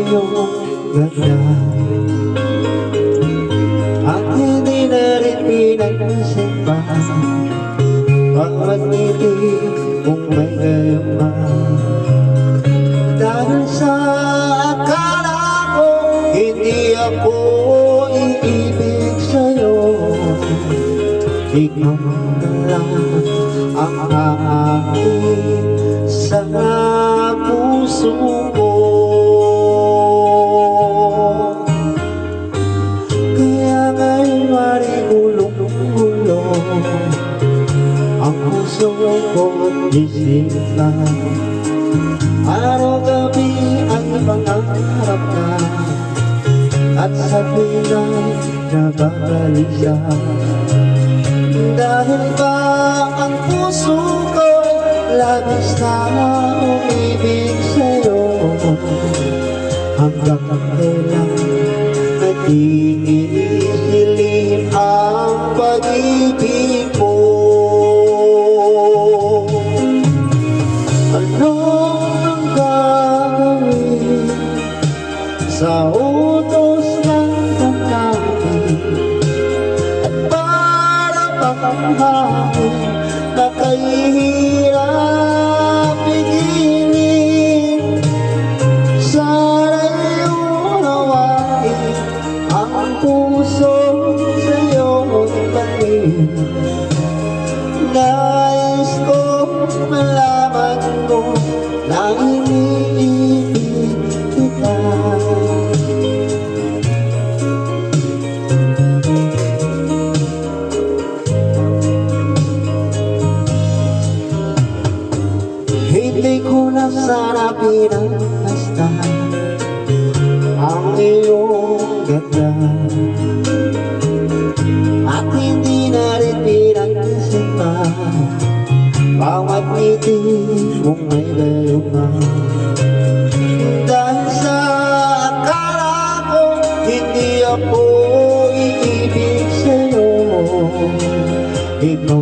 iyong ganda at hindi na rin pinagpansin pa bawat ngiti kung may gayuma. Dahil sa akala ko hindi ako iibig sa'yo, ikaw na lang ang aking sa puso ko. Kaya ngayon marigulong-gulong ang puso ko at isip na araw-gabi ang pangarap ka at sa tuwing nababalisa. Dahil ba ang puso ko labis na umibig sa'yo, hanggang kailan nag-iisilim ang pag-ibig mo. Ano ang gagawin sa utos ng damdamin at para panghamin na kahihirap pigilin? Sana'y unawain ang puso sa'yo ipanin. Nais ko malaman mo na iniibig kita. Hindi ko na sana pinagmasdan ang iyong ganda at hindi na rin pinagpansin pa bawat ngiti kung may gayuma. Dahil sa akala ko hindi ako iibig sa'yo, ikaw